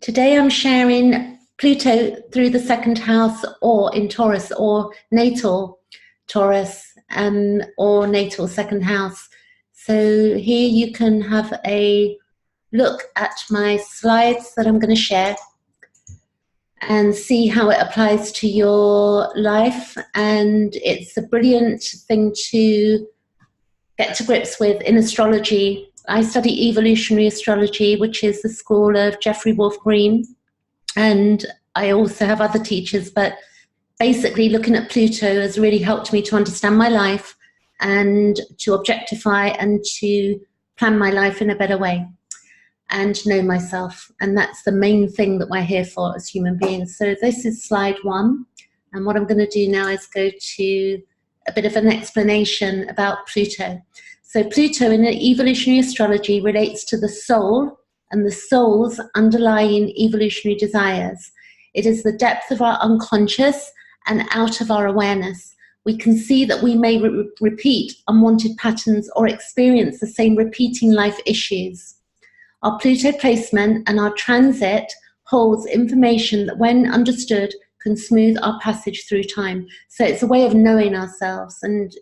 Today I'm sharing Pluto through the second house or in Taurus or natal Taurus or natal second house. So here you can have a look at my slides that I'm going to share and see how it applies to your life. And it's a brilliant thing to get to grips with in astrology. I study evolutionary astrology, which is the school of Jeffrey Wolf Green. And I also have other teachers, but basically looking at Pluto has really helped me to understand my life and to objectify and to plan my life in a better way and know myself. And that's the main thing that we're here for as human beings. So this is slide 1. And what I'm going to do now is go to a bit of an explanation about Pluto. So Pluto in evolutionary astrology relates to the soul and the soul's underlying evolutionary desires. It is the depth of our unconscious and out of our awareness. We can see that we may repeat unwanted patterns or experience the same repeating life issues. Our Pluto placement and our transit holds information that, when understood, can smooth our passage through time. So it's a way of knowing ourselves, and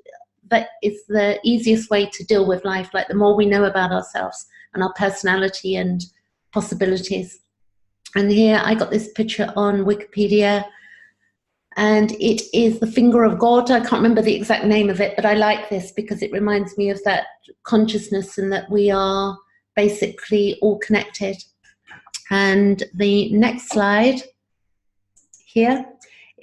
that is the easiest way to deal with life. Like, the more we know about ourselves and our personality and possibilities. And here I got this picture on Wikipedia, and it is the finger of God. I can't remember the exact name of it, but I like this because it reminds me of that consciousness and that we are basically all connected. And the next slide here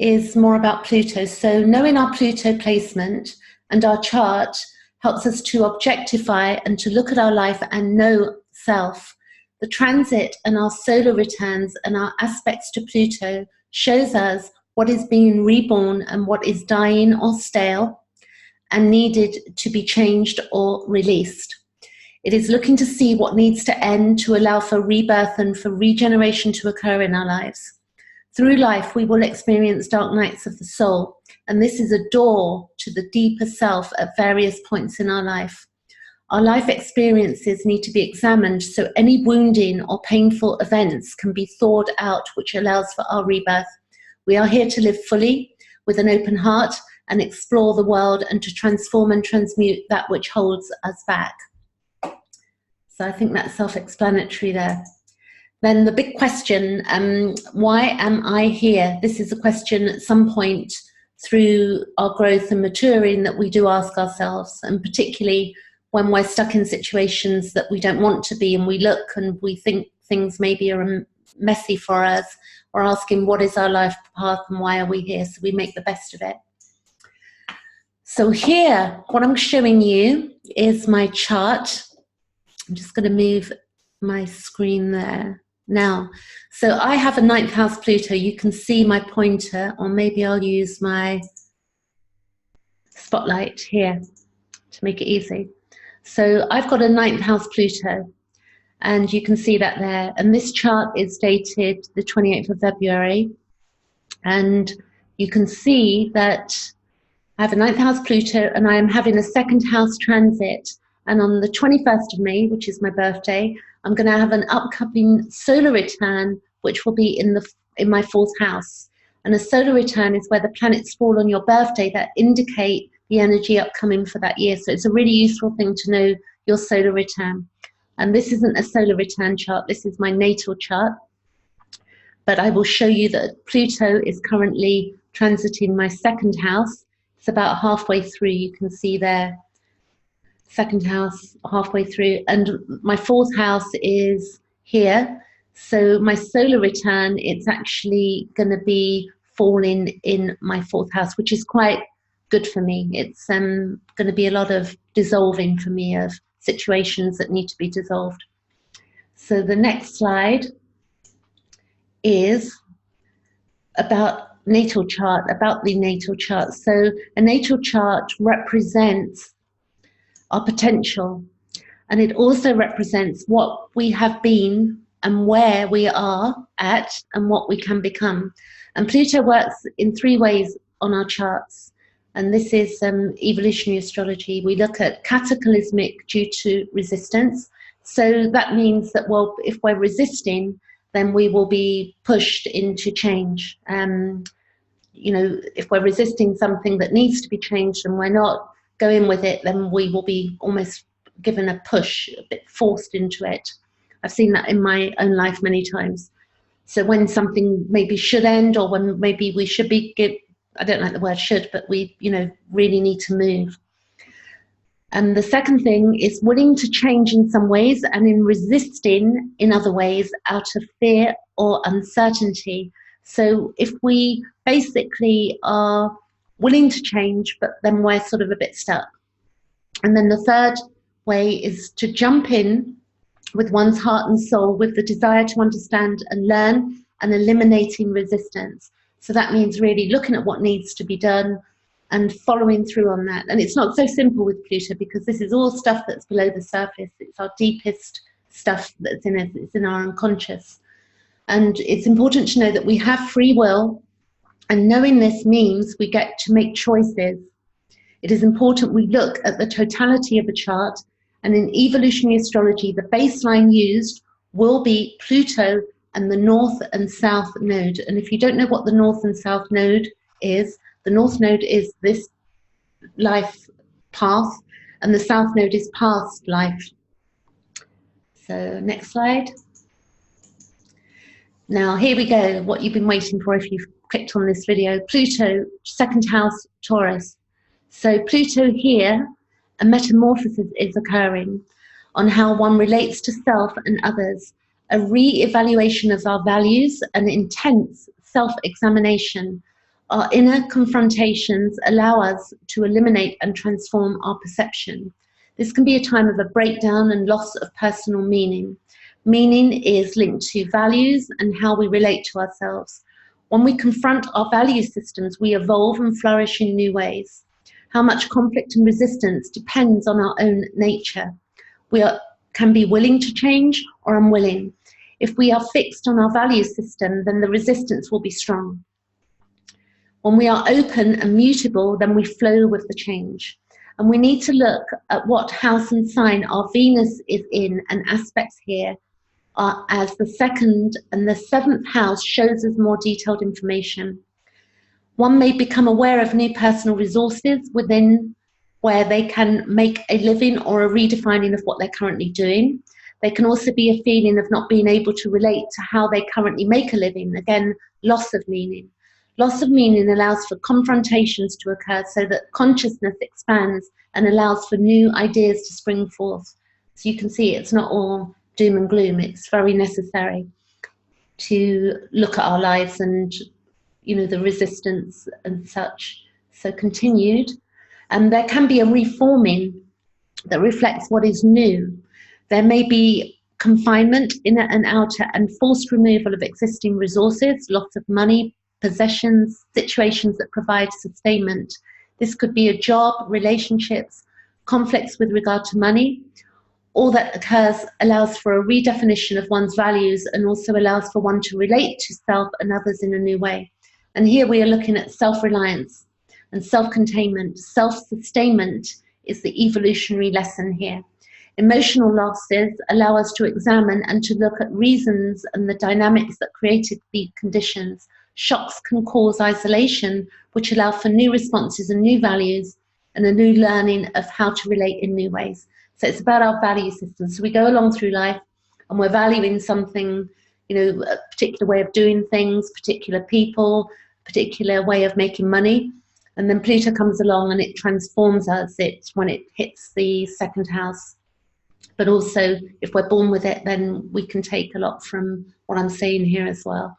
is more about Pluto. So knowing our Pluto placement and our chart helps us to objectify and to look at our life and know self. The transit and our solar returns and our aspects to Pluto shows us what is being reborn and what is dying or stale and needed to be changed or released. It is looking to see what needs to end to allow for rebirth and for regeneration to occur in our lives. Through life, we will experience dark nights of the soul, and this is a door to the deeper self at various points in our life. Our life experiences need to be examined so any wounding or painful events can be thawed out, which allows for our rebirth. We are here to live fully with an open heart and explore the world and to transform and transmute that which holds us back. So I think that's self-explanatory there. Then the big question, why am I here? This is a question at some point through our growth and maturing that we do ask ourselves, and particularly when we're stuck in situations that we don't want to be, and we look and we think things maybe are messy for us, or asking what is our life path and why are we here, so we make the best of it. So here, what I'm showing you is my chart. I'm just going to move my screen there now. So I have a 9th house Pluto. You can see my pointer, or maybe I'll use my spotlight here to make it easy. So I've got a 9th house Pluto, and you can see that there. And this chart is dated the 28th of February. And you can see that I have a 9th house Pluto, and I am having a 2nd house transit. And on the 21st of May, which is my birthday, I'm going to have an upcoming solar return, which will be in my 4th house. And a solar return is where the planets fall on your birthday that indicate the energy upcoming for that year. So it's a really useful thing to know your solar return. And this isn't a solar return chart. This is my natal chart. But I will show you that Pluto is currently transiting my 2nd house. It's about halfway through. You can see there. 2nd house halfway through, and my 4th house is here. So my solar return, it's actually going to be falling in my 4th house, which is quite good for me. It's going to be a lot of dissolving for me of situations that need to be dissolved. So the next slide is about natal chart, about the natal chart. So a natal chart represents our potential, and it also represents what we have been and where we are at and what we can become. And Pluto works in 3 ways on our charts, and this is evolutionary astrology. We look at cataclysmic due to resistance. So that means that, well, if we're resisting, then we will be pushed into change. You know, if we're resisting something that needs to be changed and we're not going with it, then we will be almost given a push, a bit forced into it. I've seen that in my own life many times. So when something maybe should end, or when maybe we should be, I don't like the word should, but we, you know, really need to move. And the second thing is willing to change in some ways and in resisting in other ways out of fear or uncertainty. So if we basically are willing to change, but then we're sort of a bit stuck. And then the third way is to jump in with one's heart and soul, with the desire to understand and learn, and eliminating resistance. So that means really looking at what needs to be done and following through on that. And it's not so simple with Pluto, because this is all stuff that's below the surface. It's our deepest stuff that's in us. It's in our unconscious. And it's important to know that we have free will, and knowing this means we get to make choices. It is important we look at the totality of a chart, and in evolutionary astrology, the baseline used will be Pluto and the North and South node. And if you don't know what the North and South node is, the North node is this life path, and the South node is past life. So next slide. Now here we go, what you've been waiting for if you've clicked on this video. Pluto, second house, Taurus. So Pluto here, a metamorphosis is occurring on how one relates to self and others, a re-evaluation of our values, an intense self-examination. Our inner confrontations allow us to eliminate and transform our perception. This can be a time of a breakdown and loss of personal meaning. Meaning is linked to values and how we relate to ourselves. When we confront our value systems, we evolve and flourish in new ways. How much conflict and resistance depends on our own nature. We can be willing to change or unwilling. If we are fixed on our value system, then the resistance will be strong. When we are open and mutable, then we flow with the change. And we need to look at what house and sign our Venus is in, and aspects here are as the second and the seventh house shows us more detailed information. One may become aware of new personal resources within where they can make a living, or a redefining of what they're currently doing. There can also be a feeling of not being able to relate to how they currently make a living. Again, loss of meaning. Loss of meaning allows for confrontations to occur so that consciousness expands and allows for new ideas to spring forth. So you can see it's not all doom and gloom. It's very necessary to look at our lives and, you know, the resistance and such. So continued. And there can be a reforming that reflects what is new. There may be confinement, inner and outer, and forced removal of existing resources, loss of money, possessions, situations that provide sustainment. This could be a job, relationships, conflicts with regard to money. All that occurs allows for a redefinition of one's values, and also allows for one to relate to self and others in a new way. And here we are looking at self-reliance and self-containment. Self-sustainment is the evolutionary lesson here. Emotional losses allow us to examine and to look at reasons and the dynamics that created the conditions. Shocks can cause isolation, which allow for new responses and new values, and a new learning of how to relate in new ways. So it's about our value system. So we go along through life and we're valuing something, you know, a particular way of doing things, particular people, particular way of making money. And then Pluto comes along and it transforms us. It's when it hits the second house. But also, if we're born with it, then we can take a lot from what I'm saying here as well.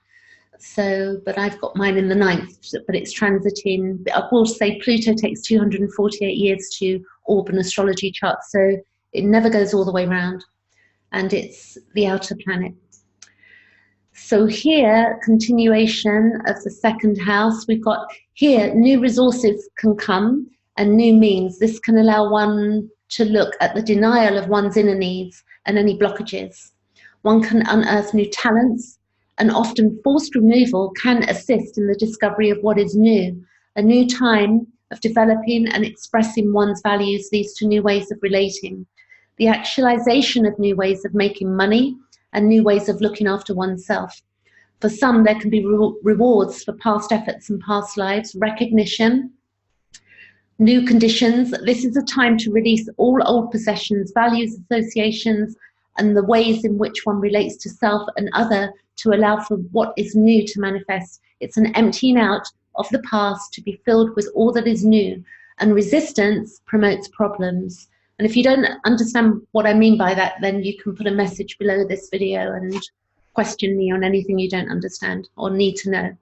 So, but I've got mine in the ninth, but it's transiting. I will say Pluto takes 248 years to orb an astrology chart, so it never goes all the way around, and it's the outer planet. So here, continuation of the second house, we've got here, new resources can come and new means. This can allow one to look at the denial of one's inner needs and any blockages. One can unearth new talents, and often forced removal can assist in the discovery of what is new. A new time of developing and expressing one's values leads to new ways of relating. The actualization of new ways of making money and new ways of looking after oneself. For some, there can be rewards for past efforts and past lives, recognition, new conditions. This is a time to release all old possessions, values, associations, and the ways in which one relates to self and other, to allow for what is new to manifest. It's an emptying out of the past to be filled with all that is new. And resistance promotes problems. And if you don't understand what I mean by that, then you can put a message below this video and question me on anything you don't understand or need to know.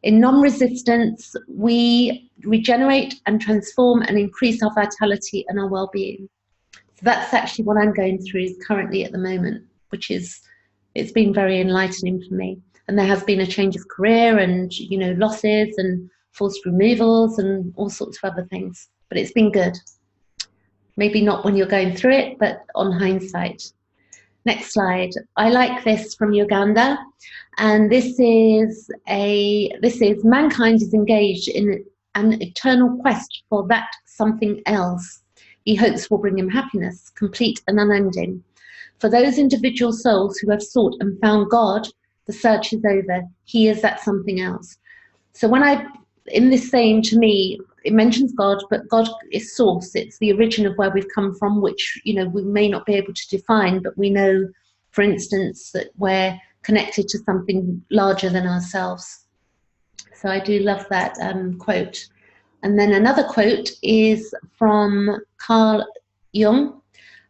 In non-resistance, we regenerate and transform and increase our vitality and our well-being. So that's actually what I'm going through currently at the moment, which is, it's been very enlightening for me. And there has been a change of career and, you know, losses and forced removals and all sorts of other things. But it's been good. Maybe not when you're going through it, but on hindsight. Next slide. I like this from Uganda, and this is mankind is engaged in an eternal quest for that something else he hopes will bring him happiness, complete and unending. For those individual souls who have sought and found God, the search is over. He is that something else. So in this saying, to me, it mentions God, but God is source. It's the origin of where we've come from, which, you know, we may not be able to define, but we know, for instance, that we're connected to something larger than ourselves. So I do love that quote. And then another quote is from Carl Jung,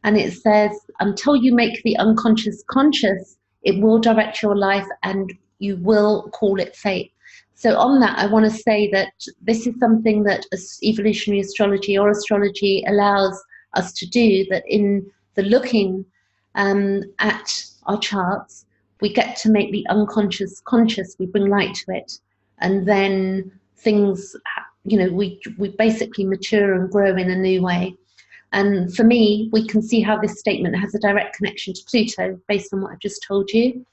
and it says, until you make the unconscious conscious, it will direct your life and you will call it fate. So on that, I want to say that this is something that evolutionary astrology or astrology allows us to do, that in the looking at our charts, we get to make the unconscious conscious, we bring light to it. And then things, you know, we basically mature and grow in a new way. And for me, we can see how this statement has a direct connection to Pluto based on what I've just told you.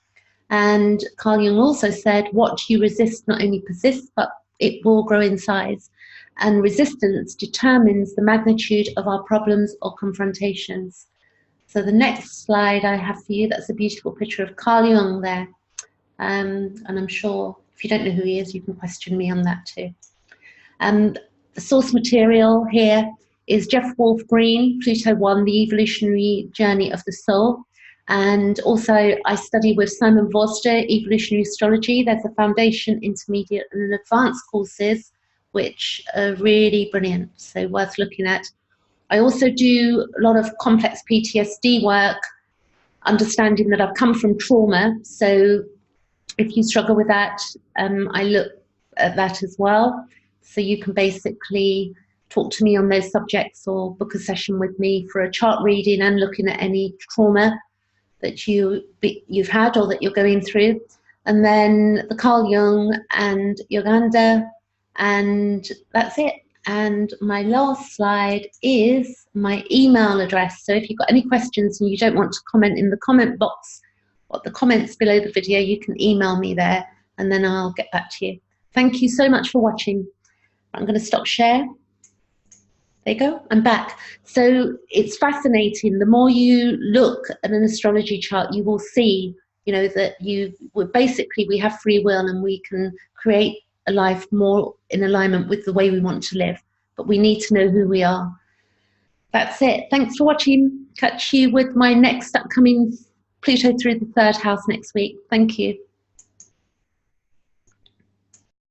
And Carl Jung also said, what you resist not only persists, but it will grow in size. And resistance determines the magnitude of our problems or confrontations. So the next slide I have for you, that's a beautiful picture of Carl Jung there. And I'm sure if you don't know who he is, you can question me on that too. The source material here is Jeff Wolf Green, Pluto 1, The Evolutionary Journey of the Soul. And also I study with Simon Vorster, Evolutionary Astrology. There's a foundation, intermediate and an advanced courses, which are really brilliant, so worth looking at. I also do a lot of complex PTSD work, understanding that I've come from trauma. So if you struggle with that, I look at that as well. So you can basically talk to me on those subjects or book a session with me for a chart reading and looking at any trauma that you've had or that you're going through. And then the Carl Jung and Uganda, and that's it. And my last slide is my email address. So if you've got any questions and you don't want to comment in the comment box or the comments below the video, you can email me there and then I'll get back to you. Thank you so much for watching. I'm going to stop share. There you go, I'm back. So it's fascinating. The more you look at an astrology chart, you will see, you know, that we have free will and we can create a life more in alignment with the way we want to live. But we need to know who we are. That's it. Thanks for watching. Catch you with my next upcoming Pluto through the 3rd house next week. Thank you.